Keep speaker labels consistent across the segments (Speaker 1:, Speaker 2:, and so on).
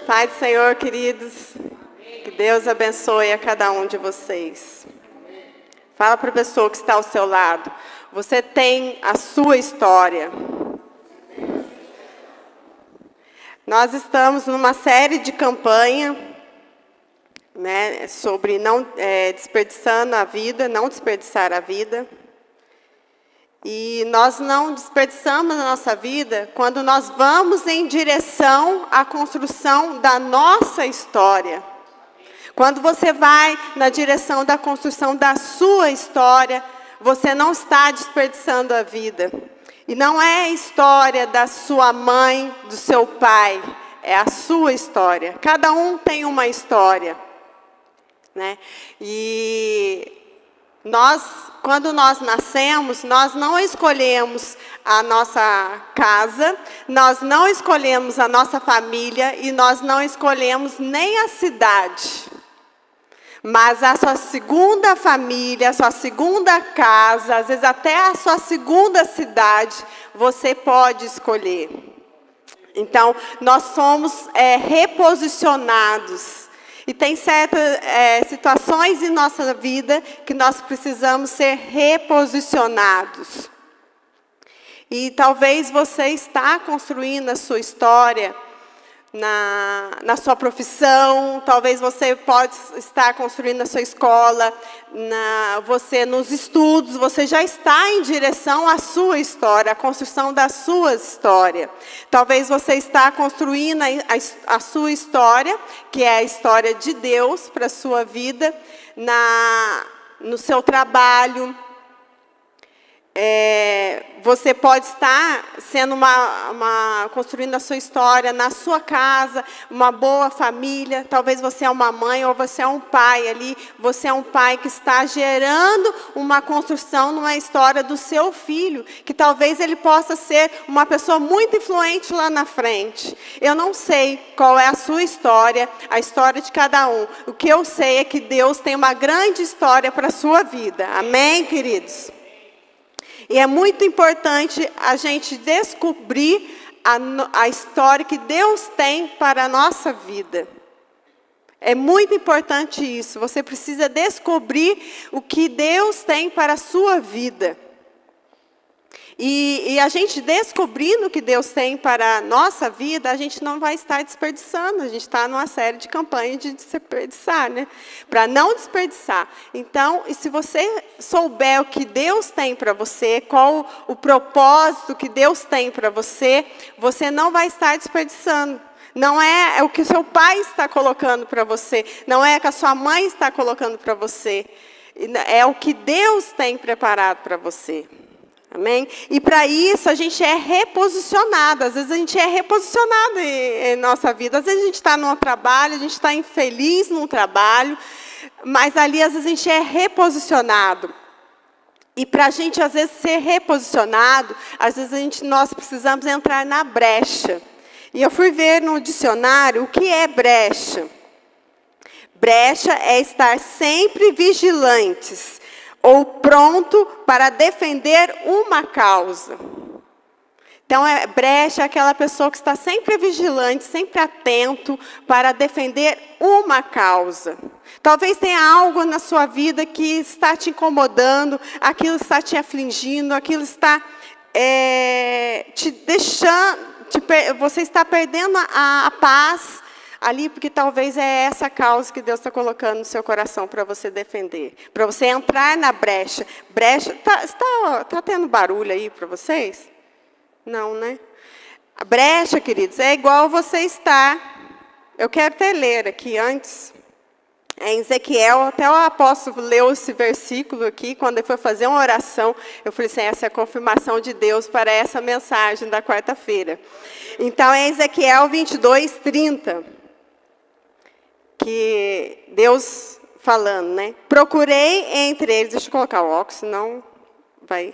Speaker 1: Pai do Senhor, queridos, que Deus abençoe a cada um de vocês. Fala para a pessoa que está ao seu lado. Você tem a sua história. Nós estamos numa série de campanha, né, sobre não desperdiçando a vida, não desperdiçar a vida. E nós não desperdiçamos a nossa vida quando nós vamos em direção à construção da nossa história. Quando você vai na direção da construção da sua história, você não está desperdiçando a vida. E não é a história da sua mãe, do seu pai, é a sua história. Cada um tem uma história, né? E quando nós nascemos, nós não escolhemos a nossa casa, nós não escolhemos a nossa família e nós não escolhemos nem a cidade. Mas a sua segunda família, a sua segunda casa, às vezes até a sua segunda cidade, você pode escolher. Então, nós somos reposicionados. E tem certas situações em nossa vida que nós precisamos ser reposicionados. E talvez você está construindo a sua história na sua profissão, talvez você pode estar construindo a sua escola, você nos estudos, você já está em direção à sua história, à construção da sua história. Talvez você está construindo a sua história, que é a história de Deus para a sua vida, no seu trabalho. Você pode estar sendo construindo a sua história na sua casa, uma boa família. Talvez você é uma mãe ou você é um pai ali. Você é um pai que está gerando uma construção numa história do seu filho, que talvez ele possa ser uma pessoa muito influente lá na frente. Eu não sei qual é a sua história, a história de cada um. O que eu sei é que Deus tem uma grande história para a sua vida. Amém, queridos? E é muito importante a gente descobrir a história que Deus tem para a nossa vida. É muito importante isso. Você precisa descobrir o que Deus tem para a sua vida. E a gente descobrindo o que Deus tem para a nossa vida, a gente não vai estar desperdiçando. A gente está numa série de campanhas de desperdiçar, né? Para não desperdiçar. Então, e se você souber o que Deus tem para você, qual o propósito que Deus tem para você, você não vai estar desperdiçando. Não é o que o seu pai está colocando para você, não é o que a sua mãe está colocando para você. É o que Deus tem preparado para você. Amém? E para isso a gente é reposicionado. Às vezes a gente é reposicionado em nossa vida. Às vezes a gente está num trabalho, a gente está infeliz num trabalho, mas ali às vezes a gente é reposicionado. E para a gente às vezes ser reposicionado, às vezes nós precisamos entrar na brecha. E eu fui ver no dicionário o que é brecha. Brecha é estar sempre vigilantes, ou pronto para defender uma causa. Então, brecha é aquela pessoa que está sempre vigilante, sempre atento para defender uma causa. Talvez tenha algo na sua vida que está te incomodando, aquilo está te afligindo, aquilo está te deixando, você está perdendo a paz ali, porque talvez é essa causa que Deus está colocando no seu coração para você defender, para você entrar na brecha. Brecha, tá tendo barulho aí para vocês? Não, né? A brecha, queridos, é igual você estar. Eu quero até ler aqui antes. Em Ezequiel, até o apóstolo leu esse versículo aqui, quando ele foi fazer uma oração, eu falei assim, essa é a confirmação de Deus para essa mensagem da quarta-feira. Então, em Ezequiel 22:30. Que Deus falando, né? Procurei entre eles, deixa eu colocar o óculos, senão vai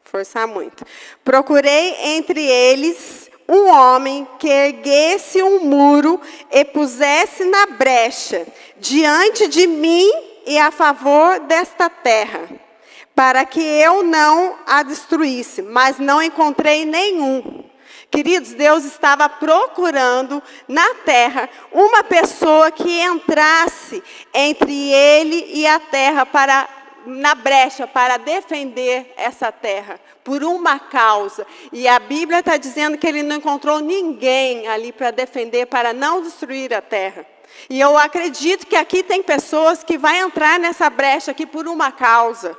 Speaker 1: forçar muito. Procurei entre eles um homem que erguesse um muro e pusesse na brecha, diante de mim e a favor desta terra, para que eu não a destruísse, mas não encontrei nenhum. Queridos, Deus estava procurando na terra uma pessoa que entrasse entre ele e a terra na brecha para defender essa terra por uma causa. E a Bíblia está dizendo que ele não encontrou ninguém ali para defender, para não destruir a terra. E eu acredito que aqui tem pessoas que vão entrar nessa brecha aqui por uma causa.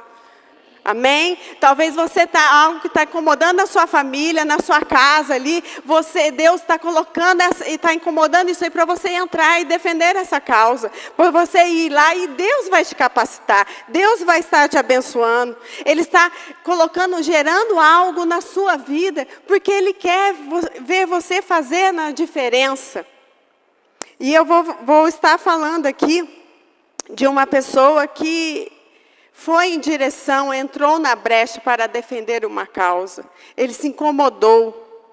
Speaker 1: Amém? Talvez você algo que está incomodando a sua família, na sua casa ali, Deus está colocando e está incomodando isso aí para você entrar e defender essa causa, para você ir lá e Deus vai te capacitar, Deus vai estar te abençoando, Ele está gerando algo na sua vida, porque Ele quer ver você fazendo a diferença. E eu vou estar falando aqui de uma pessoa que foi em direção, entrou na brecha para defender uma causa. Ele se incomodou.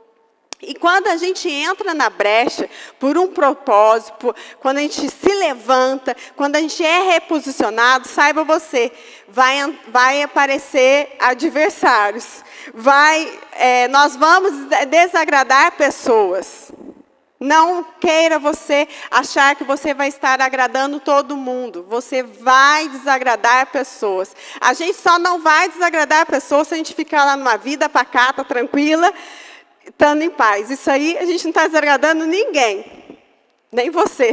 Speaker 1: E quando a gente entra na brecha por um propósito, quando a gente se levanta, quando a gente é reposicionado, saiba você, vai aparecer adversários. Nós vamos desagradar pessoas. Não queira você achar que você vai estar agradando todo mundo. Você vai desagradar pessoas. A gente só não vai desagradar pessoas se a gente ficar lá numa vida pacata, tranquila, estando em paz. Isso aí a gente não está desagradando ninguém. Nem você.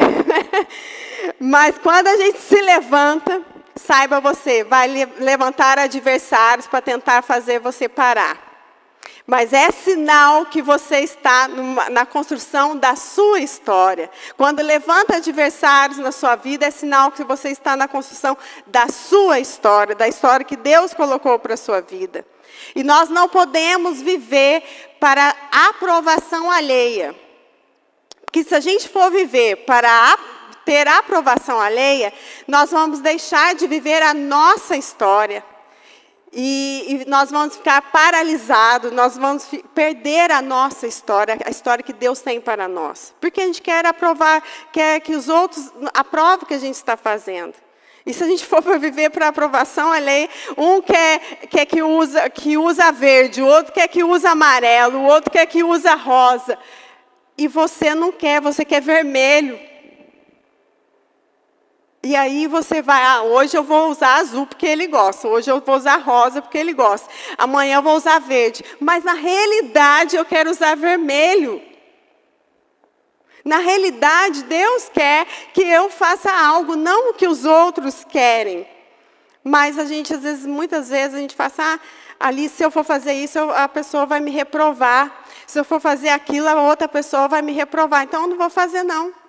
Speaker 1: Mas quando a gente se levanta, saiba você, vai levantar adversários para tentar fazer você parar. Mas é sinal que você está na construção da sua história. Quando levanta adversários na sua vida, é sinal que você está na construção da sua história, da história que Deus colocou para a sua vida. E nós não podemos viver para aprovação alheia. Porque se a gente for viver para ter aprovação alheia, nós vamos deixar de viver a nossa história. E nós vamos ficar paralisados, nós vamos perder a nossa história, a história que Deus tem para nós. Porque a gente quer que os outros aprovem o que a gente está fazendo. E se a gente for para viver para aprovação alheia, um quer que usa verde, o outro quer que usa amarelo, o outro quer que usa rosa. E você não quer, você quer vermelho. E aí você vai, hoje eu vou usar azul porque ele gosta, hoje eu vou usar rosa porque ele gosta, amanhã eu vou usar verde. Mas na realidade eu quero usar vermelho. Na realidade Deus quer que eu faça algo, não o que os outros querem. Mas a gente, muitas vezes, a gente fala, ali se eu for fazer isso, a pessoa vai me reprovar. Se eu for fazer aquilo, a outra pessoa vai me reprovar. Então eu não vou fazer não.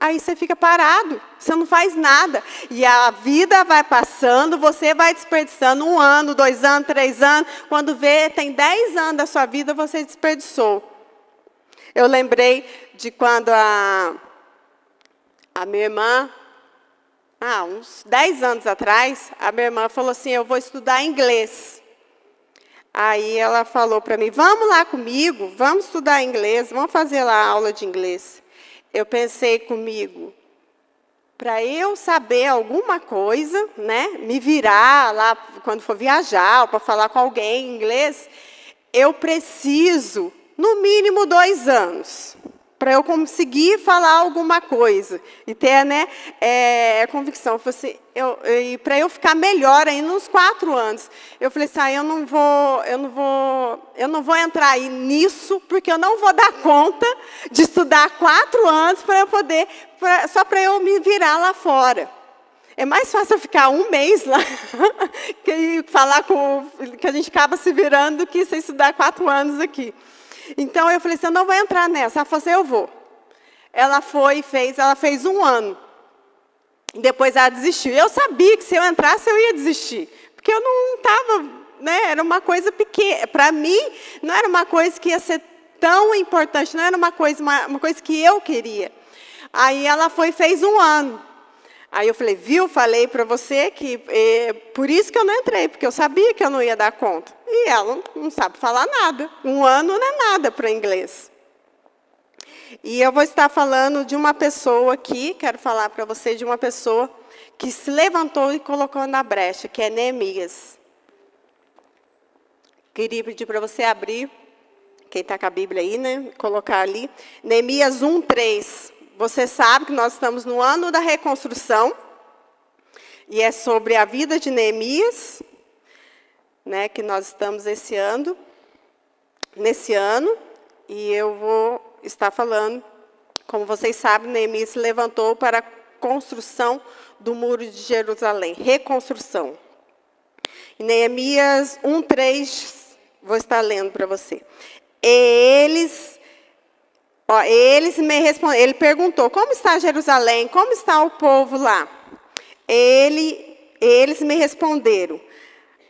Speaker 1: Aí você fica parado, você não faz nada. E a vida vai passando, você vai desperdiçando 1 ano, 2 anos, 3 anos. Quando vê, tem 10 anos da sua vida, você desperdiçou. Eu lembrei de quando a minha irmã, uns 10 anos atrás, a minha irmã falou assim, eu vou estudar inglês. Aí ela falou para mim, vamos lá comigo, vamos estudar inglês, vamos fazer lá a aula de inglês. Eu pensei comigo, para eu saber alguma coisa, né, me virar lá quando for viajar, ou para falar com alguém em inglês, eu preciso, no mínimo 2 anos, para eu conseguir falar alguma coisa e ter, né, convicção. Eu falei assim, e para eu ficar melhor aí nos 4 anos, eu falei assim, eu não vou entrar aí nisso, porque eu não vou dar conta de estudar 4 anos para eu poder, só para eu me virar lá fora. É mais fácil eu ficar 1 mês lá que falar que a gente acaba se virando do que se estudar 4 anos aqui. Então, eu falei assim, eu não vou entrar nessa. Ela falou assim, eu vou. Ela foi e ela fez 1 ano. Depois ela desistiu. Eu sabia que se eu entrasse, eu ia desistir. Porque eu não estava, né, era uma coisa pequena. Para mim, não era uma coisa que ia ser tão importante, não era uma coisa que eu queria. Aí ela foi e fez 1 ano. Aí eu falei, falei para você que por isso que eu não entrei, porque eu sabia que eu não ia dar conta. E ela não sabe falar nada. 1 ano não é nada para inglês. E eu vou estar falando de uma pessoa aqui, quero falar para você de uma pessoa que se levantou e colocou na brecha, que é Neemias. Queria pedir para você abrir quem está com a Bíblia aí, né? Colocar ali. Neemias 1:3. Você sabe que nós estamos no ano da reconstrução. E é sobre a vida de Neemias, né? Que nós estamos nesse ano. E eu vou estar falando, como vocês sabem, Neemias se levantou para a construção do muro de Jerusalém. Reconstrução. Em Neemias 1:3, vou estar lendo para você. Eles me responderam, ele perguntou, como está Jerusalém? Como está o povo lá? Eles me responderam,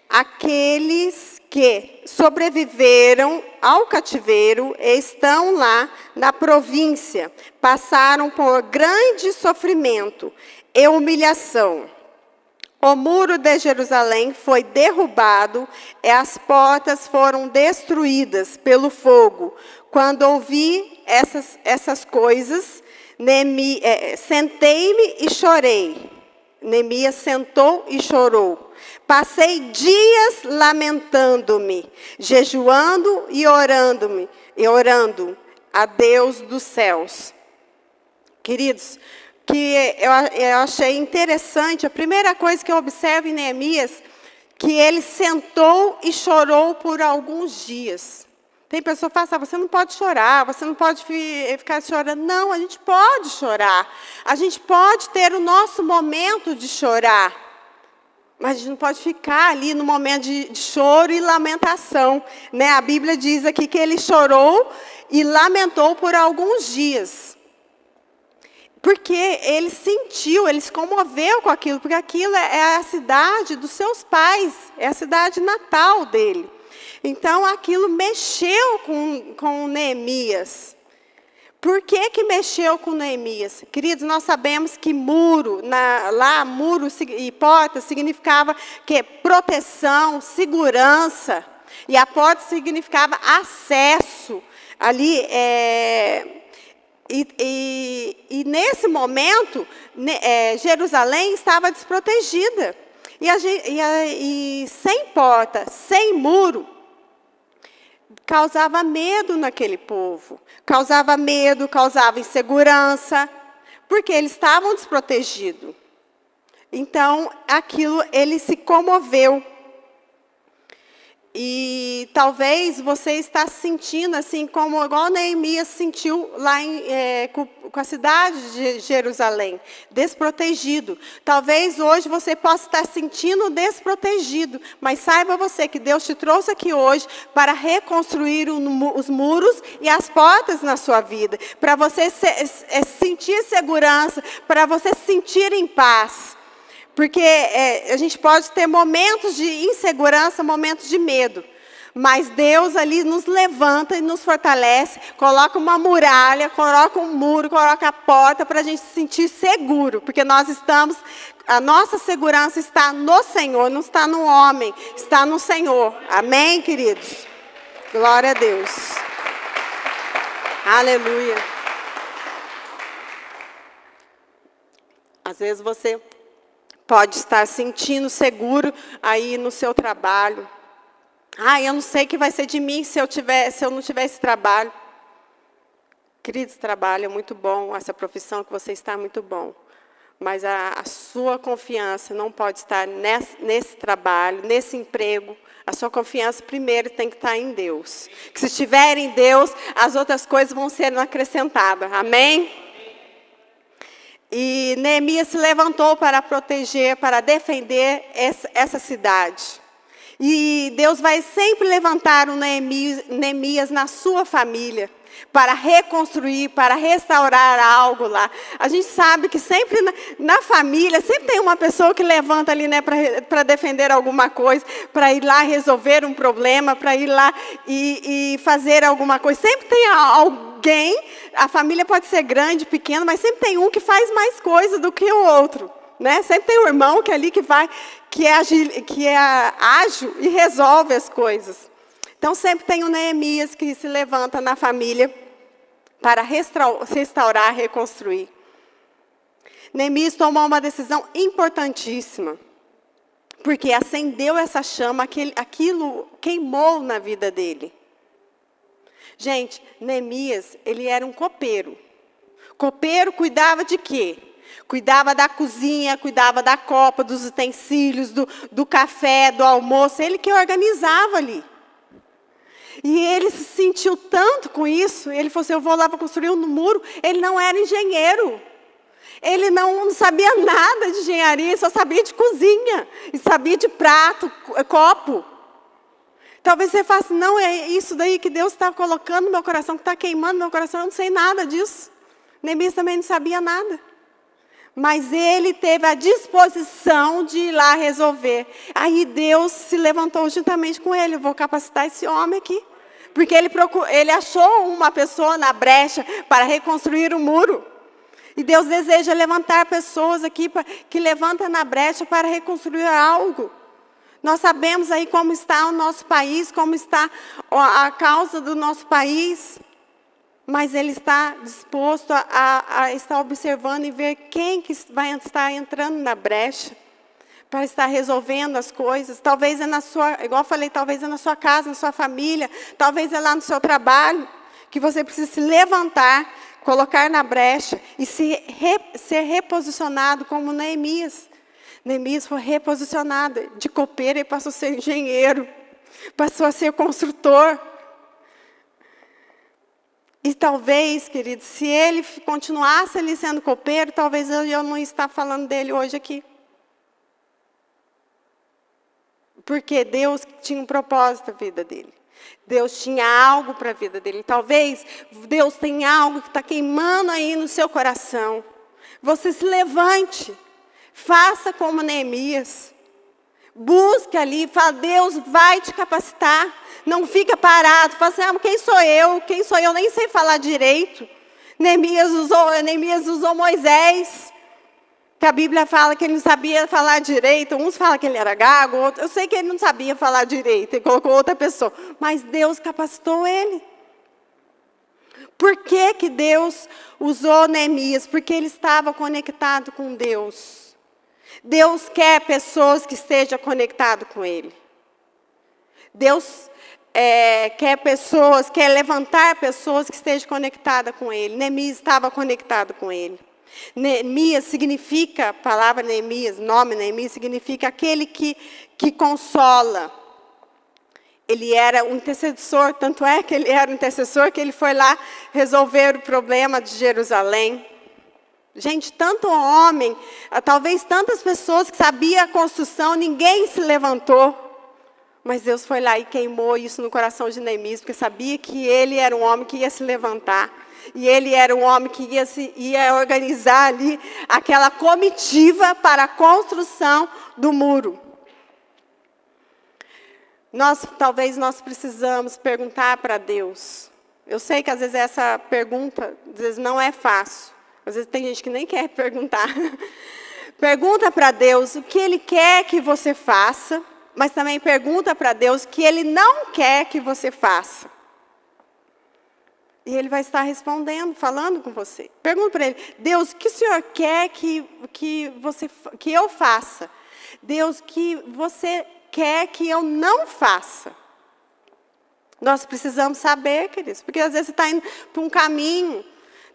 Speaker 1: aqueles que sobreviveram ao cativeiro estão lá na província, passaram por grande sofrimento e humilhação. O muro de Jerusalém foi derrubado e as portas foram destruídas pelo fogo. Quando ouvi essas coisas, sentei-me e chorei. Neemias sentou e chorou. Passei dias lamentando-me, jejuando e orando a Deus dos céus. Queridos, que eu achei interessante, a primeira coisa que eu observo em Neemias, que ele sentou e chorou por alguns dias. Tem pessoa que fala, você não pode chorar, você não pode ficar chorando. Não, a gente pode chorar. A gente pode ter o nosso momento de chorar. Mas a gente não pode ficar ali no momento de choro e lamentação. Né? A Bíblia diz aqui que ele chorou e lamentou por alguns dias. Porque ele sentiu, ele se comoveu com aquilo, porque aquilo é a cidade dos seus pais, é a cidade natal dele. Então, aquilo mexeu com Neemias. Por que mexeu com Neemias? Queridos, nós sabemos que muro e porta significava que proteção, segurança. E a porta significava acesso. Ali, E nesse momento, Jerusalém estava desprotegida. E sem porta, sem muro, causava medo naquele povo. Causava medo, causava insegurança, porque eles estavam desprotegidos. Então, ele se comoveu. E talvez você está sentindo assim, como igual Neemias sentiu lá com a cidade de Jerusalém, desprotegido. Talvez hoje você possa estar sentindo desprotegido, mas saiba você que Deus te trouxe aqui hoje para reconstruir os muros e as portas na sua vida, para você sentir segurança, para você se sentir em paz. Porque a gente pode ter momentos de insegurança, momentos de medo. Mas Deus ali nos levanta e nos fortalece, coloca uma muralha, coloca um muro, coloca a porta para a gente se sentir seguro. Porque a nossa segurança está no Senhor, não está no homem, está no Senhor. Amém, queridos? Glória a Deus. Aleluia. Às vezes você pode estar sentindo seguro aí no seu trabalho. Eu não sei o que vai ser de mim se eu não tiver esse trabalho. Queridos, trabalho é muito bom, essa profissão que você está é muito bom. Mas a sua confiança não pode estar nesse trabalho, nesse emprego. A sua confiança primeiro tem que estar em Deus. Que se estiver em Deus, as outras coisas vão ser acrescentadas. Amém? E Neemias se levantou para proteger, para defender essa cidade. E Deus vai sempre levantar um Neemias na sua família, para reconstruir, para restaurar algo lá. A gente sabe que sempre na família, sempre tem uma pessoa que levanta ali, né, para defender alguma coisa, para ir lá resolver um problema, para ir lá e fazer alguma coisa. Sempre tem alguém, a família pode ser grande, pequena, mas sempre tem um que faz mais coisa do que o outro. Né? Sempre tem um irmão que é ali que é ágil e resolve as coisas. Então, sempre tem um Neemias que se levanta na família para restaurar, reconstruir. Neemias tomou uma decisão importantíssima, porque acendeu essa chama, aquilo queimou na vida dele. Gente, Neemias, ele era um copeiro. Copeiro cuidava de quê? Cuidava da cozinha, cuidava da copa, dos utensílios, do café, do almoço. Ele que organizava ali. E ele se sentiu tanto com isso, ele falou assim, eu vou lá para construir um muro. Ele não era engenheiro. Ele não sabia nada de engenharia, só sabia de cozinha. E sabia de prato, copo. Talvez você faça, não, é isso daí que Deus está colocando no meu coração, que está queimando no meu coração, eu não sei nada disso. Neemias também não sabia nada. Mas ele teve a disposição de ir lá resolver. Aí Deus se levantou juntamente com ele, eu vou capacitar esse homem aqui. Porque ele achou uma pessoa na brecha para reconstruir o muro. E Deus deseja levantar pessoas aqui que levantam na brecha para reconstruir algo. Nós sabemos aí como está o nosso país, como está a causa do nosso país. Mas Ele está disposto a estar observando e ver quem que vai estar entrando na brecha para estar resolvendo as coisas. Talvez é na sua, igual eu falei, talvez é na sua casa, na sua família, talvez é lá no seu trabalho, que você precisa se levantar, colocar na brecha e ser reposicionado como Neemias. Neemias foi reposicionado de copeiro e passou a ser engenheiro, passou a ser construtor. E talvez, querido, se ele continuasse ali sendo copeiro, talvez eu não estar falando dele hoje aqui. Porque Deus tinha um propósito na vida dele. Deus tinha algo para a vida dele. Talvez Deus tenha algo que está queimando aí no seu coração. Você se levante. Faça como Neemias. Busque ali, fala, Deus vai te capacitar. Não fica parado, fala assim, quem sou eu? Quem sou eu? Nem sei falar direito. Neemias usou Moisés, que a Bíblia fala que ele não sabia falar direito. Uns falam que ele era gago, outros, eu sei que ele não sabia falar direito, e colocou outra pessoa. Mas Deus capacitou ele. Por que que Deus usou Neemias? Porque ele estava conectado com Deus. Deus quer pessoas que estejam conectadas com Ele. Deus quer levantar pessoas que estejam conectadas com Ele. Neemias estava conectado com Ele. Neemias significa, a palavra Neemias, nome Neemias, significa aquele que consola. Ele era um intercessor, tanto é que ele era um intercessor que ele foi lá resolver o problema de Jerusalém. Gente, tanto homem, talvez tantas pessoas que sabiam a construção, ninguém se levantou. Mas Deus foi lá e queimou isso no coração de Neemias, porque sabia que ele era um homem que ia se levantar. E ele era um homem que ia organizar ali aquela comitiva para a construção do muro. Talvez nós precisamos perguntar para Deus. Eu sei que às vezes essa pergunta, às vezes não é fácil. Às vezes tem gente que nem quer perguntar. Pergunta para Deus o que Ele quer que você faça, mas também pergunta para Deus o que Ele não quer que você faça. E Ele vai estar respondendo, falando com você. Pergunta para Ele, Deus, o que o Senhor quer que eu faça? Deus, o que você quer que eu não faça? Nós precisamos saber, queridos, porque às vezes você está indo para um caminho.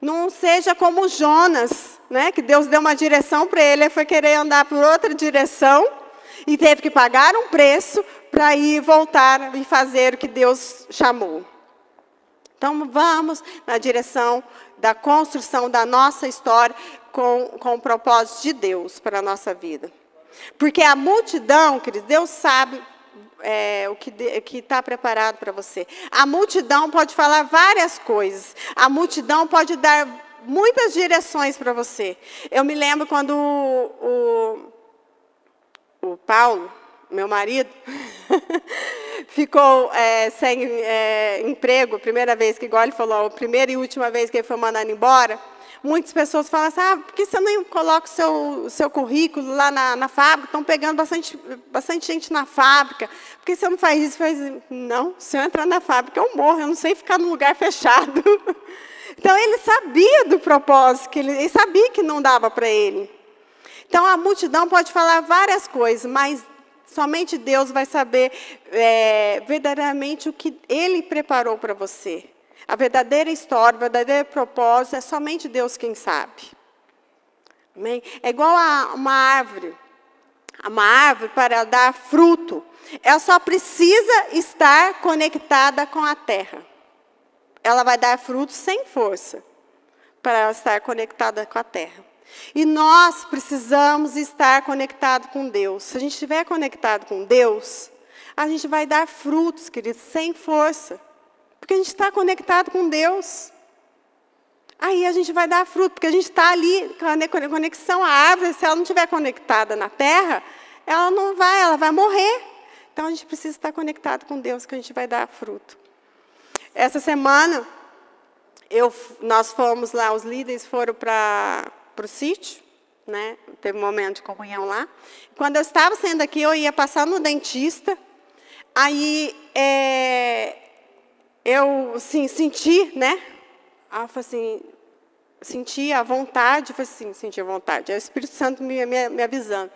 Speaker 1: Não seja como Jonas, né? Que Deus deu uma direção para ele foi querer andar por outra direção e teve que pagar um preço para ir voltar e fazer o que Deus chamou. Então, vamos na direção da construção da nossa história com o propósito de Deus para a nossa vida. Porque a multidão, queridos, Deus sabe o que está preparado para você. A multidão pode falar várias coisas. A multidão pode dar muitas direções para você. Eu me lembro quando o Paulo, meu marido, ficou sem emprego, primeira vez que, igual ele falou, a primeira e última vez que ele foi mandado embora. Muitas pessoas falam assim, por que você não coloca o seu currículo lá na fábrica? Estão pegando bastante gente na fábrica. Por que você não faz isso? Não, se eu entrar na fábrica, eu morro. Eu não sei ficar num lugar fechado. Então, ele sabia do propósito, ele sabia que não dava para ele. Então, a multidão pode falar várias coisas, mas somente Deus vai saber verdadeiramente o que Ele preparou para você. A verdadeira história, o verdadeiro propósito, é somente Deus quem sabe. Amém? É igual a uma árvore. Uma árvore, para dar fruto, ela só precisa estar conectada com a terra. Ela vai dar fruto sem força, para ela estar conectada com a terra. E nós precisamos estar conectados com Deus. Se a gente estiver conectado com Deus, a gente vai dar frutos, queridos, sem força. Porque a gente está conectado com Deus. Aí a gente vai dar fruto, porque a gente está ali, com a conexão à árvore, se ela não estiver conectada na terra, ela vai morrer. Então a gente precisa estar conectado com Deus, que a gente vai dar fruto. Essa semana, nós fomos lá, os líderes foram para o sítio, né? Teve um momento de comunhão lá. Quando eu estava saindo daqui, eu ia passar no dentista. Aí eu assim, senti, né? Eu falei assim, senti a vontade, eu falei assim, senti a vontade. É o Espírito Santo me avisando.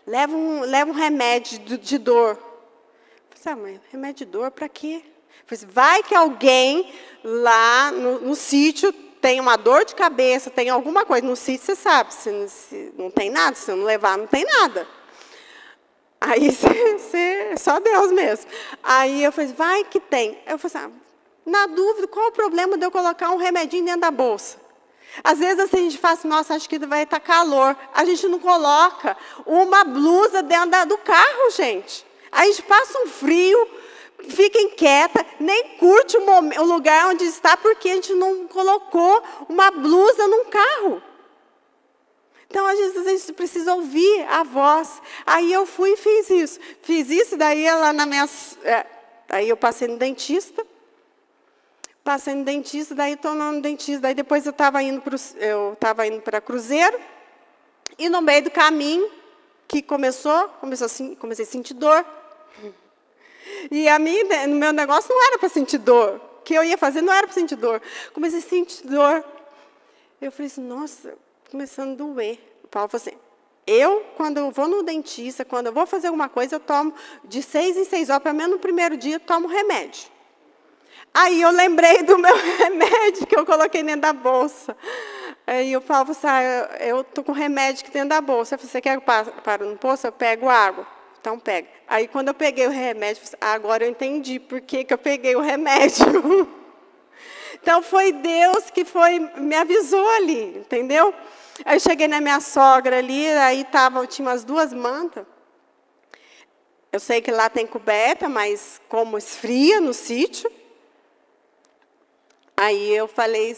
Speaker 1: Leva um remédio de dor. Eu falei assim, mas remédio de dor para quê? Eu falei assim, vai que alguém lá no sítio tem uma dor de cabeça, tem alguma coisa. No sítio você sabe, se não tem nada, se não levar, não tem nada. Aí só Deus mesmo. Aí eu falei, vai que tem. Eu falei assim, na dúvida, qual o problema de eu colocar um remedinho dentro da bolsa? Às vezes assim, a gente fala assim, nossa, acho que vai estar calor. A gente não coloca uma blusa dentro do carro, gente. Aí a gente passa um frio, fica inquieta, nem curte o lugar onde está, porque a gente não colocou uma blusa num carro. Então, às vezes, a gente precisa ouvir a voz. Aí eu fui e fiz isso. Fiz isso, daí aí eu passei no dentista. Passei no dentista, daí estou no dentista. Daí depois eu estava indo para Cruzeiro. E no meio do caminho, que comecei a sentir dor. E no meu negócio não era para sentir dor. O que eu ia fazer não era para sentir dor. Comecei a sentir dor. Eu falei assim, nossa, começando a doer. O Paulo falou assim, quando eu vou no dentista, quando eu vou fazer alguma coisa, eu tomo de 6 em 6 horas, pelo menos no primeiro dia, eu tomo remédio. Aí eu lembrei do meu remédio que eu coloquei dentro da bolsa. Aí o Paulo falou assim, eu estou com remédio aqui dentro da bolsa. Eu falei, você quer que eu pare no posto? Eu pego água. Então, pega. Aí, quando eu peguei o remédio, eu falei, agora eu entendi por que eu peguei o remédio. Então, foi Deus que me avisou ali, entendeu? Aí, eu cheguei na minha sogra ali, aí tinha umas 2 mantas. Eu sei que lá tem coberta, mas como esfria no sítio. Aí, eu falei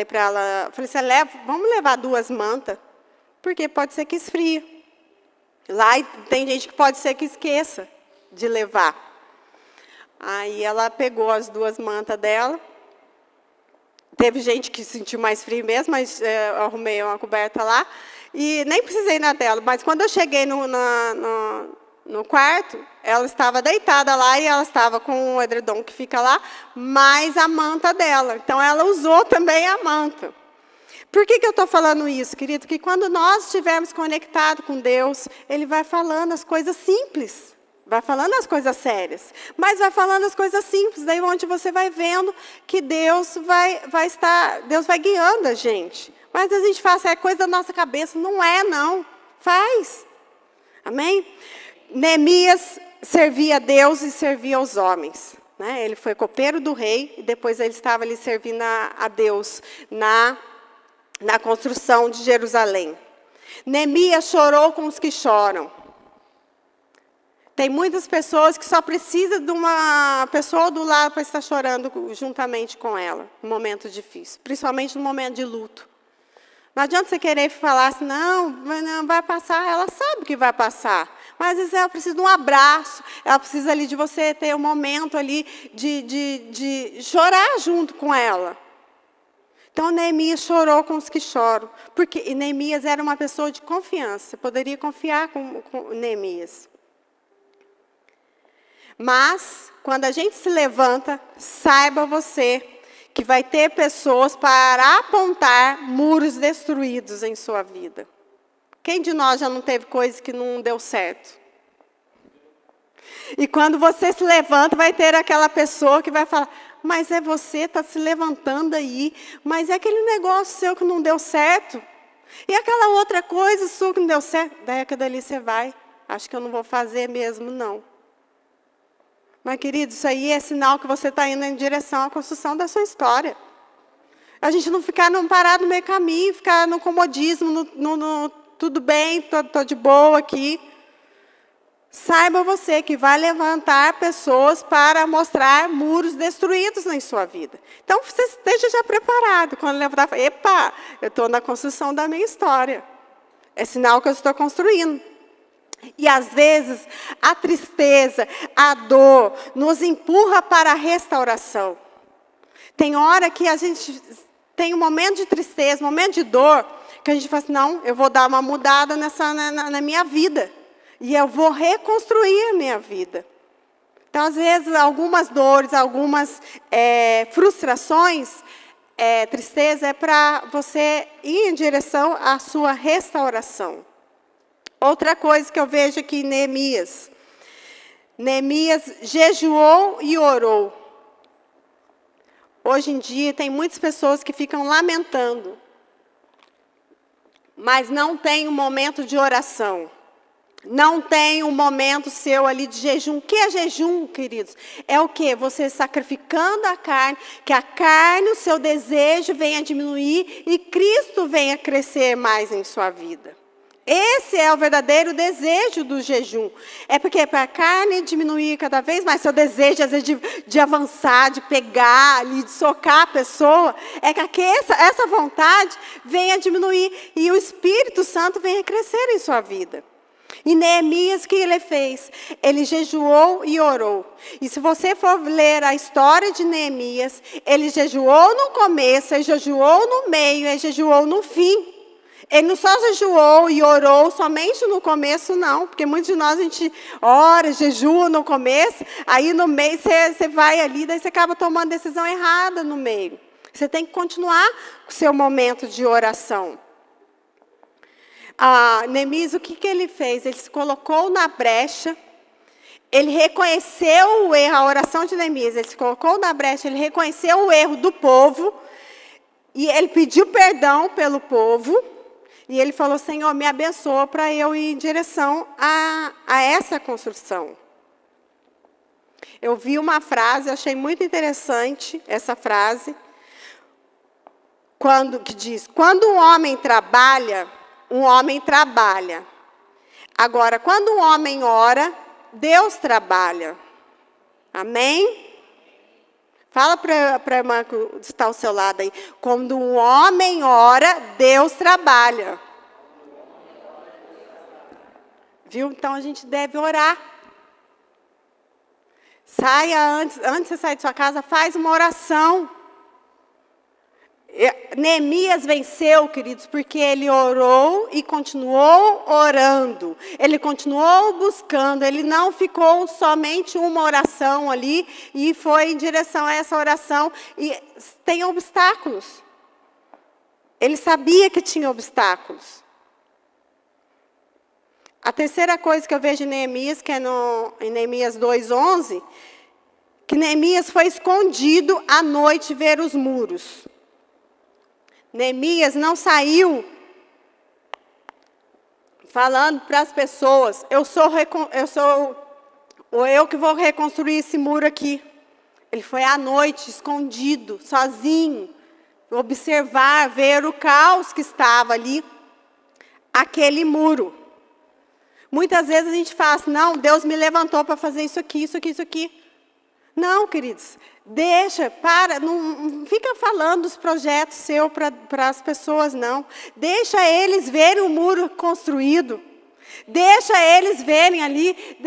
Speaker 1: para ela, vamos levar 2 mantas, porque pode ser que esfrie. Lá tem gente que pode ser que esqueça de levar. Aí ela pegou as 2 mantas dela. Teve gente que sentiu mais frio mesmo, mas eu arrumei uma coberta lá. E nem precisei na dela. Mas quando eu cheguei no quarto, ela estava deitada lá e ela estava com o edredom que fica lá, mais a manta dela. Então ela usou também a manta. Por que eu estou falando isso, querido? Que quando nós estivermos conectados com Deus, Ele vai falando as coisas simples, vai falando as coisas sérias, mas vai falando as coisas simples, daí onde você vai vendo que Deus Deus vai guiando a gente. Mas a gente fala assim, é coisa da nossa cabeça, não é não, faz. Amém? Neemias servia a Deus e servia aos homens. Né? Ele foi copeiro do rei e depois ele estava ali servindo a Deus na construção de Jerusalém. Neemias chorou com os que choram. Tem muitas pessoas que só precisam de uma pessoa do lado para estar chorando juntamente com ela, no momento difícil, principalmente no momento de luto. Não adianta você querer falar assim, não, vai passar, ela sabe que vai passar. Mas às vezes ela precisa de um abraço, ela precisa ali de você ter um momento ali de chorar junto com ela. Então, Neemias chorou com os que choram, porque Neemias era uma pessoa de confiança, você poderia confiar com Neemias. Mas, quando a gente se levanta, saiba você que vai ter pessoas para apontar muros destruídos em sua vida. Quem de nós já não teve coisa que não deu certo? E quando você se levanta, vai ter aquela pessoa que vai falar, mas é você, está se levantando aí, mas é aquele negócio seu que não deu certo. E aquela outra coisa sua que não deu certo, daí que dali você vai, acho que eu não vou fazer mesmo, não. Mas, querido, isso aí é sinal que você está indo em direção à construção da sua história. A gente não ficar parado no meio caminho, ficar no comodismo, tudo bem, estou de boa aqui. Saiba você que vai levantar pessoas para mostrar muros destruídos na sua vida. Então, você esteja já preparado. Quando levantar, epa, eu estou na construção da minha história. É sinal que eu estou construindo. E, às vezes, a tristeza, a dor, nos empurra para a restauração. Tem hora que a gente tem um momento de tristeza, um momento de dor, que a gente fala assim, não, eu vou dar uma mudada na minha vida. E eu vou reconstruir a minha vida. Então, às vezes, algumas dores, algumas frustrações, tristeza, é para você ir em direção à sua restauração. Outra coisa que eu vejo aqui em Neemias. Neemias jejuou e orou. Hoje em dia, tem muitas pessoas que ficam lamentando, mas não tem um momento de oração. Não tem um momento seu ali de jejum. O que é jejum, queridos? É o quê? Você sacrificando a carne, que a carne, o seu desejo venha a diminuir e Cristo venha crescer mais em sua vida. Esse é o verdadeiro desejo do jejum. É porque para a carne diminuir cada vez mais, seu desejo, às vezes, de avançar, de pegar, ali, de socar a pessoa, é que essa vontade venha a diminuir e o Espírito Santo venha a crescer em sua vida. E Neemias, o que ele fez? Ele jejuou e orou. E se você for ler a história de Neemias, ele jejuou no começo, ele jejuou no meio, ele jejuou no fim. Ele não só jejuou e orou somente no começo, não. Porque muitos de nós, a gente ora, jejua no começo, aí no meio você vai ali, daí você acaba tomando decisão errada no meio. Você tem que continuar com o seu momento de oração. Neemias, o que ele fez? Ele se colocou na brecha, ele reconheceu o erro, a oração de Neemias, ele se colocou na brecha, ele reconheceu o erro do povo, e ele pediu perdão pelo povo, e ele falou, Senhor, me abençoa para eu ir em direção a essa construção. Eu vi uma frase, achei muito interessante essa frase, que diz, quando um homem trabalha, Agora, quando um homem ora, Deus trabalha. Amém? Fala para a irmã que está ao seu lado aí. Quando um homem ora, Deus trabalha. Viu? Então, a gente deve orar. Antes de você sair de sua casa, faz uma oração. Neemias venceu, queridos, porque ele orou e continuou orando. Ele continuou buscando, ele não ficou somente uma oração ali e foi em direção a essa oração. E tem obstáculos. Ele sabia que tinha obstáculos. A terceira coisa que eu vejo em Neemias, que é em Neemias 2:11, que Neemias foi escondido à noite ver os muros. Neemias não saiu falando para as pessoas, eu que vou reconstruir esse muro aqui. Ele foi à noite, escondido, sozinho, observar, ver o caos que estava ali, aquele muro. Muitas vezes a gente fala assim, não, Deus me levantou para fazer isso aqui, isso aqui, isso aqui. Não, queridos, deixa, não fica falando dos projetos seus para as pessoas, não. Deixa eles verem o muro construído. Deixa eles verem ali,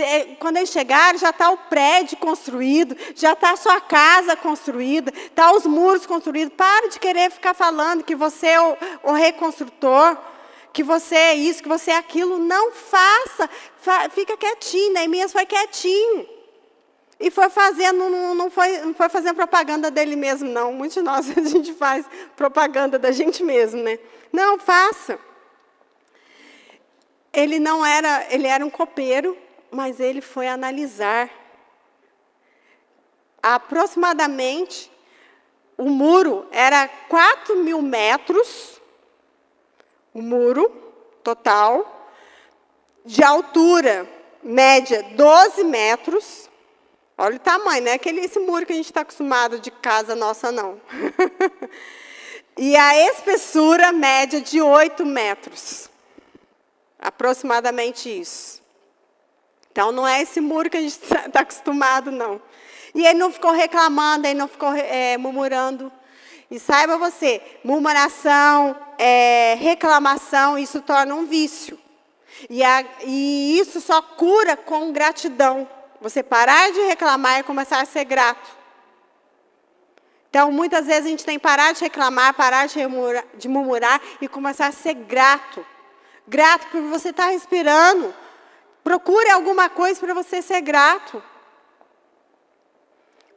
Speaker 1: quando eles chegarem, já está o prédio construído, já está a sua casa construída, está os muros construídos. Para de querer ficar falando que você é o reconstrutor, que você é isso, que você é aquilo. Não faça, fica quietinho. Neemias foi quietinho. E foi fazendo, não foi fazendo propaganda dele mesmo, não. Muitos de nós, a gente faz propaganda da gente mesmo, né? Não, faça. Ele era um copeiro, mas ele foi analisar. Aproximadamente, o muro era 4.000 metros, o muro total, de altura média 12 metros. Olha o tamanho, não é esse muro que a gente está acostumado de casa nossa, não. E a espessura média de 8 metros. Aproximadamente isso. Então, não é esse muro que a gente está acostumado, não. E ele não ficou reclamando, ele não ficou murmurando. E saiba você, murmuração, reclamação, isso torna um vício. E isso só cura com gratidão. Você parar de reclamar e começar a ser grato. Então, muitas vezes a gente tem que parar de reclamar, parar de murmurar e começar a ser grato. Grato porque você está respirando. Procure alguma coisa para você ser grato.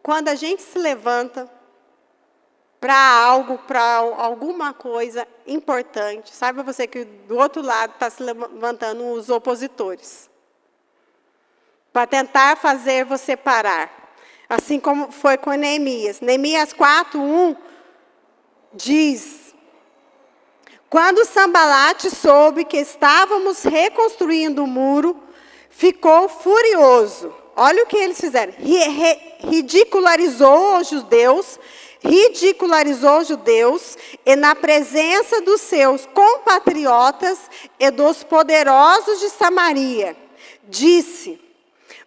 Speaker 1: Quando a gente se levanta para algo, para alguma coisa importante, saiba você que do outro lado está se levantando os opositores. Para tentar fazer você parar. Assim como foi com Neemias. Neemias 4:1 diz: quando Sambalate soube que estávamos reconstruindo o muro, ficou furioso. Olha o que eles fizeram. Ridicularizou os judeus, e na presença dos seus compatriotas e dos poderosos de Samaria, disse: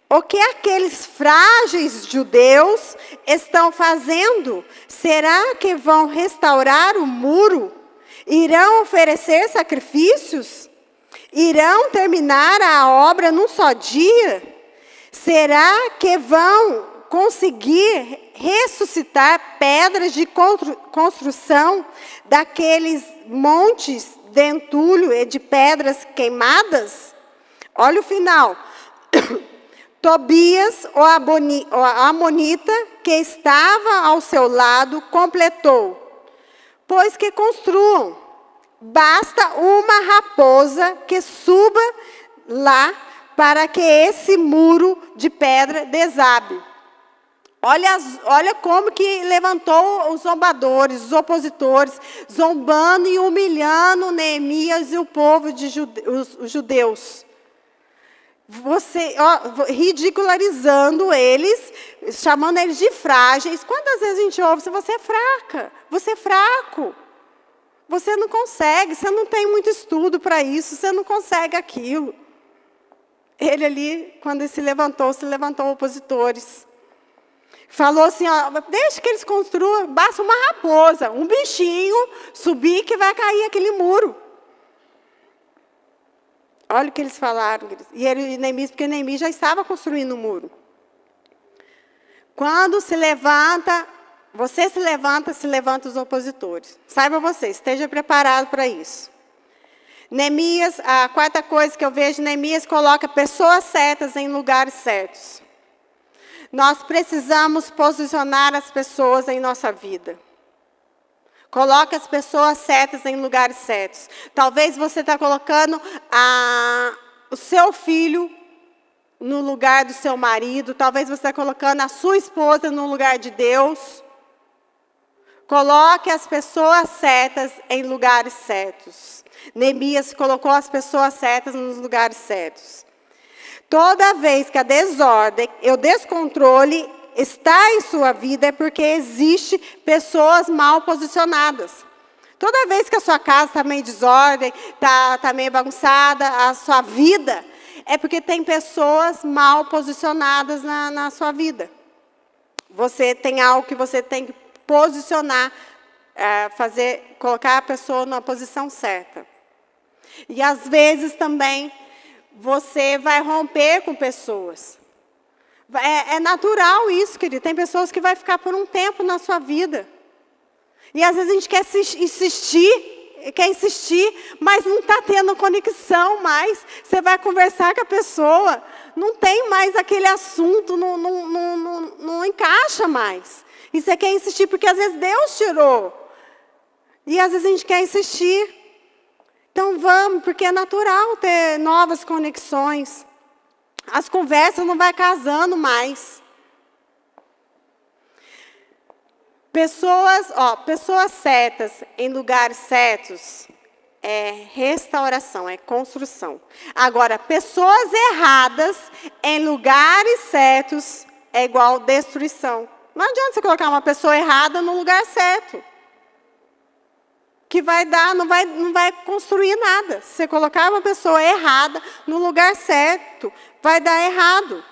Speaker 1: o que aqueles frágeis judeus estão fazendo? Será que vão restaurar o muro? Irão oferecer sacrifícios? Irão terminar a obra num só dia? Será que vão conseguir ressuscitar pedras de construção daqueles montes de entulho e de pedras queimadas? Olha o final. Tobias, o amonita, que estava ao seu lado, completou: pois que construam, basta uma raposa que suba lá para que esse muro de pedra desabe. Olha como que levantou os zombadores, os opositores, zombando e humilhando Neemias e o povo os judeus. Ridicularizando eles, chamando eles de frágeis. Quantas vezes a gente ouve: você é fraca, você é fraco, você não consegue, você não tem muito estudo para isso, você não consegue aquilo. Ele ali, quando ele se levantou opositores. Falou assim: deixa que eles construam, basta uma raposa, um bichinho subir que vai cair aquele muro. Olha o que eles falaram. E Neemias, porque Neemias já estava construindo o muro. Quando se levanta, você se levanta os opositores. Saiba você, esteja preparado para isso. Neemias, a quarta coisa que eu vejo, Neemias coloca pessoas certas em lugares certos. Nós precisamos posicionar as pessoas em nossa vida. Coloque as pessoas certas em lugares certos. Talvez você está colocando o seu filho no lugar do seu marido. Talvez você está colocando a sua esposa no lugar de Deus. Coloque as pessoas certas em lugares certos. Neemias colocou as pessoas certas nos lugares certos. Toda vez que a desordem e o descontrole está em sua vida, é porque existe pessoas mal posicionadas. Toda vez que a sua casa está meio desordem, está meio bagunçada, a sua vida, é porque tem pessoas mal posicionadas na sua vida. Você tem algo que você tem que posicionar, colocar a pessoa numa posição certa. E às vezes também você vai romper com pessoas. É natural isso, querido. Tem pessoas que vai ficar por um tempo na sua vida. E às vezes a gente quer insistir, mas não está tendo conexão mais. Você vai conversar com a pessoa, não tem mais aquele assunto, não encaixa mais. E você quer insistir porque às vezes Deus tirou. E às vezes a gente quer insistir. Então vamos, porque é natural ter novas conexões. As conversas não vai casando mais. Pessoas certas em lugares certos é restauração, é construção. Agora, pessoas erradas em lugares certos é igual destruição. Não adianta você colocar uma pessoa errada no lugar certo. Que vai dar, não vai construir nada. Se você colocar uma pessoa errada no lugar certo, vai dar errado.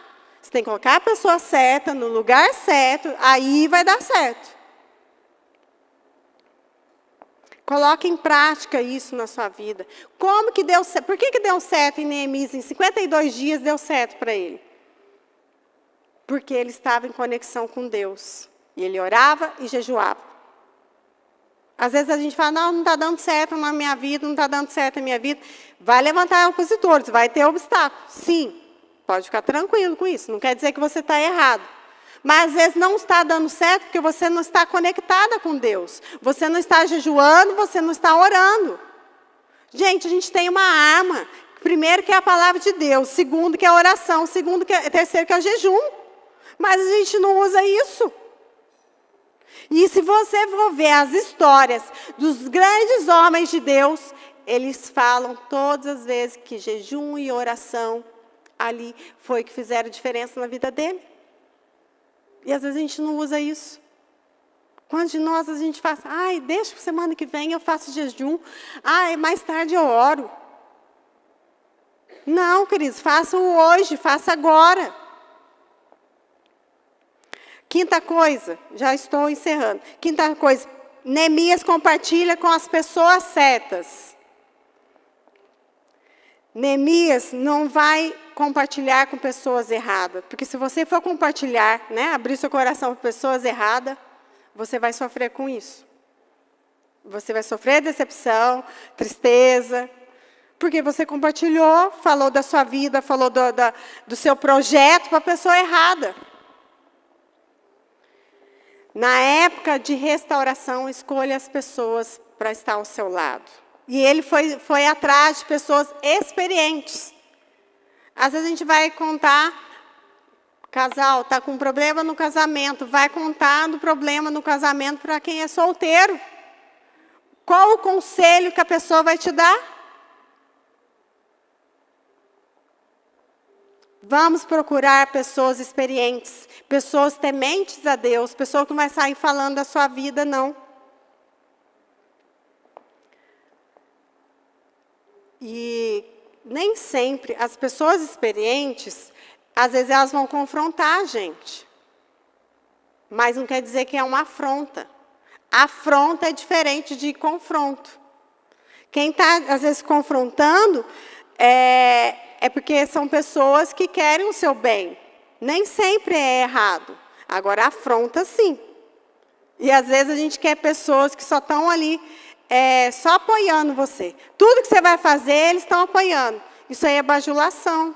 Speaker 1: Você tem que colocar a pessoa certa no lugar certo, aí vai dar certo. Coloque em prática isso na sua vida. Como que deu certo? Por que deu certo em Neemias? Em 52 dias deu certo para ele. Porque ele estava em conexão com Deus. E ele orava e jejuava. Às vezes a gente fala, não está dando certo na minha vida, não está dando certo na minha vida. Vai levantar opositores, vai ter obstáculos. Sim, pode ficar tranquilo com isso. Não quer dizer que você está errado. Mas às vezes não está dando certo porque você não está conectada com Deus. Você não está jejuando, você não está orando. Gente, a gente tem uma arma. Primeiro que é a palavra de Deus. Segundo que é a oração. Terceiro que é o jejum. Mas a gente não usa isso. E se você for ver as histórias dos grandes homens de Deus, eles falam todas as vezes que jejum e oração ali foi que fizeram diferença na vida dele. E às vezes a gente não usa isso. Quantos de nós a gente faz? Ai, deixa para semana que vem eu faço jejum. Ai, mais tarde eu oro. Não, queridos, faça hoje, faça agora. Quinta coisa, já estou encerrando. Quinta coisa, Neemias compartilha com as pessoas certas. Neemias não vai compartilhar com pessoas erradas. Porque se você for compartilhar, abrir seu coração para pessoas erradas, você vai sofrer com isso. Você vai sofrer decepção, tristeza. Porque você compartilhou, falou da sua vida, falou do seu projeto para a pessoa errada. Na época de restauração, escolha as pessoas para estar ao seu lado. E ele foi atrás de pessoas experientes. Às vezes a gente vai contar, casal está com problema no casamento, vai contar do problema no casamento para quem é solteiro. Qual o conselho que a pessoa vai te dar? Vamos procurar pessoas experientes, pessoas tementes a Deus, pessoas que não vai sair falando da sua vida, não. E nem sempre as pessoas experientes, às vezes elas vão confrontar a gente. Mas não quer dizer que é uma afronta. Afronta é diferente de confronto. Quem está, às vezes, confrontando é porque são pessoas que querem o seu bem. Nem sempre é errado. Agora, afronta, sim. E, às vezes, a gente quer pessoas que só estão ali, só apoiando você. Tudo que você vai fazer, eles estão apoiando. Isso aí é bajulação.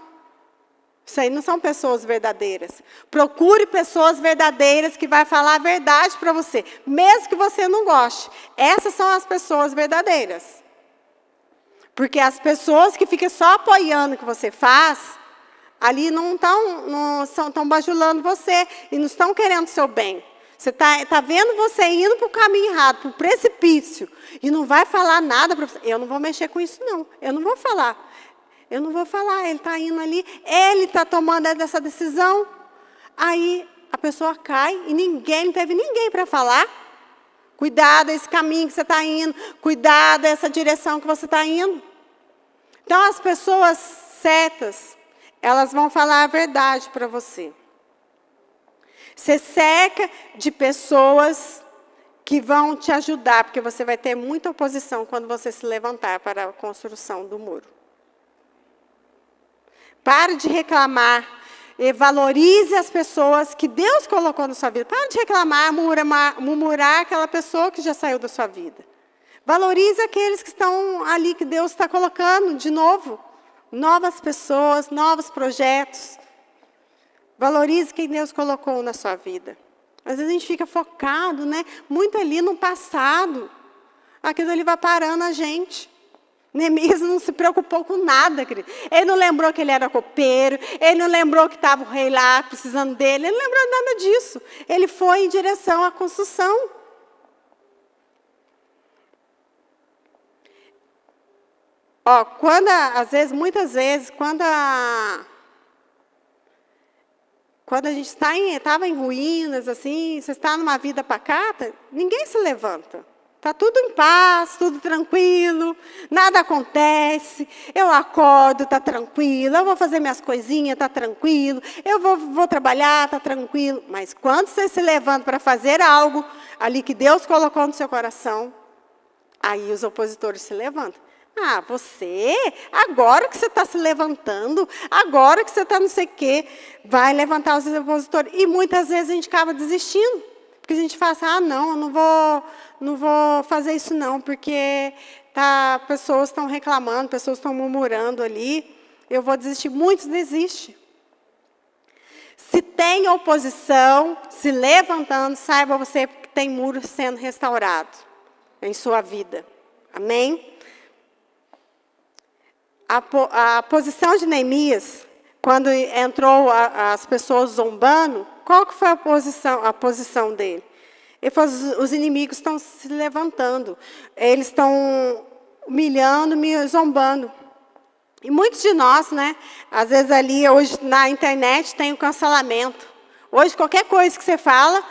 Speaker 1: Isso aí não são pessoas verdadeiras. Procure pessoas verdadeiras que vão falar a verdade para você, mesmo que você não goste. Essas são as pessoas verdadeiras. Porque as pessoas que ficam só apoiando o que você faz, ali não estão bajulando você e não estão querendo o seu bem. Você tá vendo você indo para o caminho errado, para o precipício, e não vai falar nada para você. Eu não vou mexer com isso, não. Eu não vou falar. Eu não vou falar. Ele está indo ali, ele está tomando essa decisão. Aí a pessoa cai e não teve ninguém para falar. Cuidado esse caminho que você está indo. Cuidado essa direção que você está indo. Então, as pessoas certas, elas vão falar a verdade para você. Você cerca de pessoas que vão te ajudar, porque você vai ter muita oposição quando você se levantar para a construção do muro. Pare de reclamar. E valorize as pessoas que Deus colocou na sua vida. Pare de reclamar, murmurar aquela pessoa que já saiu da sua vida. Valorize aqueles que estão ali, que Deus está colocando de novo. Novas pessoas, novos projetos. Valorize quem Deus colocou na sua vida. Às vezes a gente fica focado, muito ali no passado. Aquilo ali vai parando a gente. Neemias não se preocupou com nada, querido. Ele não lembrou que ele era copeiro, ele não lembrou que estava o rei lá precisando dele, ele não lembrou nada disso. Ele foi em direção à construção. Ó, muitas vezes, quando a gente estava em ruínas, assim, você está numa vida pacata, ninguém se levanta. Está tudo em paz, tudo tranquilo, nada acontece, eu acordo, está tranquilo, eu vou fazer minhas coisinhas, está tranquilo, eu vou trabalhar, está tranquilo. Mas quando você se levanta para fazer algo ali que Deus colocou no seu coração, aí os opositores se levantam. Ah, você, agora que você está se levantando, agora que você está não sei o quê, vai levantar os opositores. E muitas vezes a gente acaba desistindo. Porque a gente fala assim, não, eu não vou fazer isso não, porque pessoas estão reclamando, pessoas estão murmurando ali, eu vou desistir. Muitos desistem. Se tem oposição, se levantando, saiba você que tem muro sendo restaurado em sua vida. Amém? A posição de Neemias, quando entrou as pessoas zombando, qual que foi a posição dele? Ele falou, os inimigos estão se levantando, eles estão humilhando, me zombando. E muitos de nós, né, às vezes ali, hoje na internet tem o cancelamento. Hoje, qualquer coisa que você fala,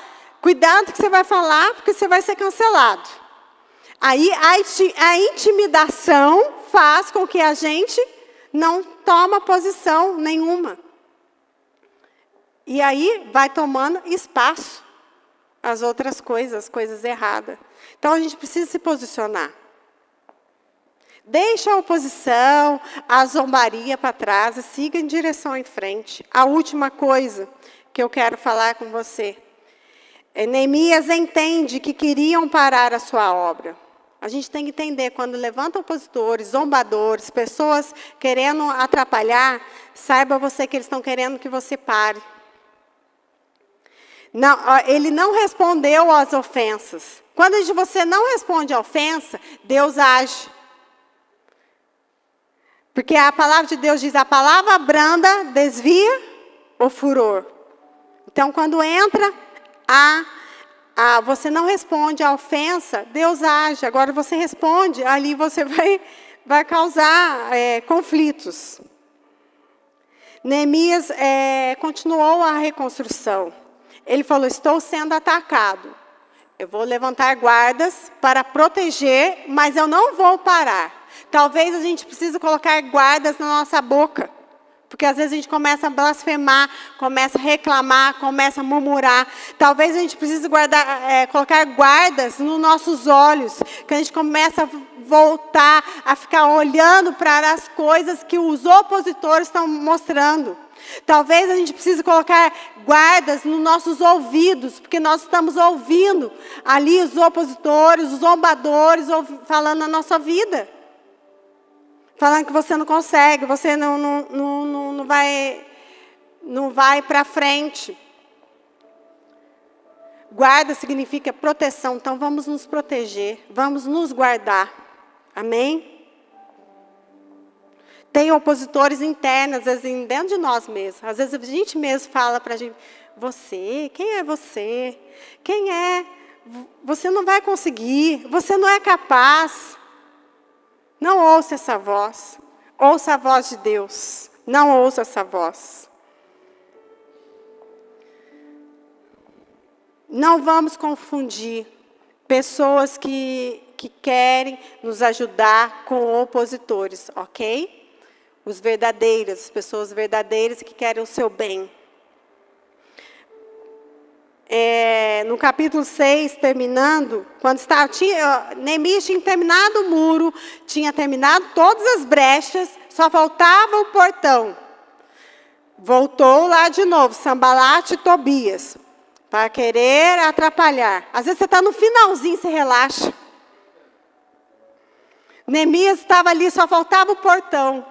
Speaker 1: cuidado que você vai falar, porque você vai ser cancelado. Aí a intimidação faz com que a gente não tome posição nenhuma. E aí vai tomando espaço as outras coisas, as coisas erradas. Então a gente precisa se posicionar. Deixa a oposição, a zombaria para trás e siga em direção em frente. A última coisa que eu quero falar com você. Neemias entende que queriam parar a sua obra. A gente tem que entender, quando levanta opositores, zombadores, pessoas querendo atrapalhar, saiba você que eles estão querendo que você pare. Não, ele não respondeu às ofensas. Quando você não responde à ofensa, Deus age. Porque a palavra de Deus diz, a palavra branda desvia o furor. Então, quando entra você não responde à ofensa, Deus age. Agora você responde, ali você vai causar conflitos. Neemias continuou a reconstrução. Ele falou, estou sendo atacado. Eu vou levantar guardas para proteger, mas eu não vou parar. Talvez a gente precise colocar guardas na nossa boca. Porque às vezes a gente começa a blasfemar, começa a reclamar, começa a murmurar. Talvez a gente precise colocar guardas nos nossos olhos. Que a gente começa a voltar a ficar olhando para as coisas que os opositores estão mostrando. Talvez a gente precise colocar guardas nos nossos ouvidos, porque nós estamos ouvindo ali os opositores, os zombadores, falando na nossa vida. Falando que você não consegue, você não vai para frente. Guarda significa proteção, então vamos nos proteger, vamos nos guardar. Amém? Tem opositores internos, às vezes dentro de nós mesmos. Às vezes a gente mesmo fala para a gente, você, quem é você? Quem é? Você não vai conseguir, você não é capaz. Não ouça essa voz. Ouça a voz de Deus. Não ouça essa voz. Não vamos confundir pessoas que querem nos ajudar com opositores, ok? Os verdadeiros, as pessoas verdadeiras que querem o seu bem. No capítulo 6, terminando, quando Neemias tinha terminado o muro, tinha terminado todas as brechas, só faltava o portão. Voltou lá de novo, Sambalate e Tobias, para querer atrapalhar. Às vezes você está no finalzinho, você relaxa. Neemias estava ali, só faltava o portão.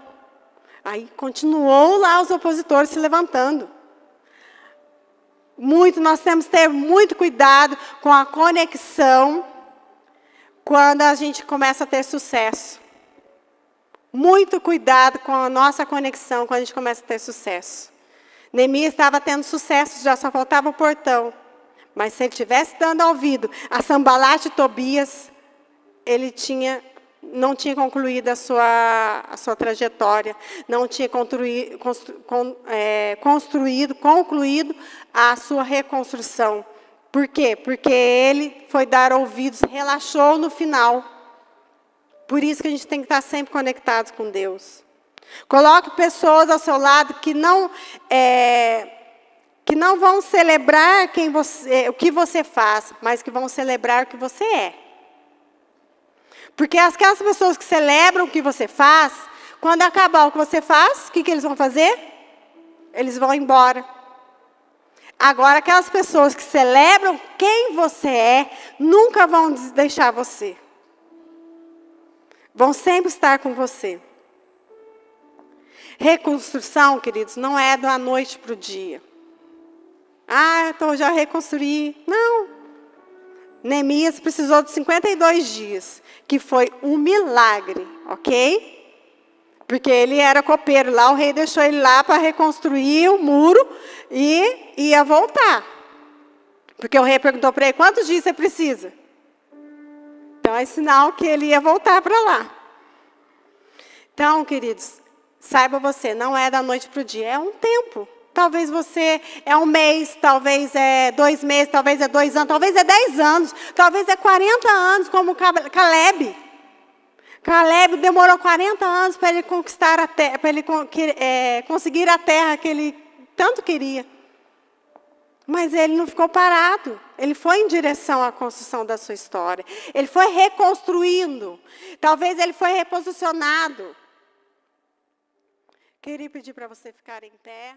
Speaker 1: Aí continuou lá os opositores se levantando. Nós temos que ter muito cuidado com a conexão quando a gente começa a ter sucesso. Muito cuidado com a nossa conexão quando a gente começa a ter sucesso. Neemias estava tendo sucesso, já só faltava o portão. Mas se ele tivesse dando ouvido a Sanbalate e Tobias, ele não tinha concluído a sua trajetória, não tinha concluído a sua reconstrução. Por quê? Porque ele foi dar ouvidos, relaxou no final. Por isso que a gente tem que estar sempre conectados com Deus. Coloque pessoas ao seu lado que não vão celebrar o que você faz, mas que vão celebrar o que você é. Porque aquelas pessoas que celebram o que você faz, quando acabar o que você faz, o que eles vão fazer? Eles vão embora. Agora, aquelas pessoas que celebram quem você é, nunca vão deixar você. Vão sempre estar com você. Reconstrução, queridos, não é da noite para o dia. Então já reconstruí. Não. Neemias precisou de 52 dias, que foi um milagre, ok? Porque ele era copeiro lá, o rei deixou ele lá para reconstruir o muro e ia voltar. Porque o rei perguntou para ele, quantos dias você precisa? Então é sinal que ele ia voltar para lá. Então, queridos, saiba você, não é da noite para o dia, é um tempo. Talvez você é um mês, talvez é 2 meses, talvez é 2 anos, talvez é 10 anos, talvez é 40 anos, como Caleb. Caleb demorou 40 anos para ele conquistar a terra, para ele conseguir a terra que ele tanto queria. Mas ele não ficou parado. Ele foi em direção à construção da sua história. Ele foi reconstruindo. Talvez ele foi reposicionado. Queria pedir para você ficar em pé.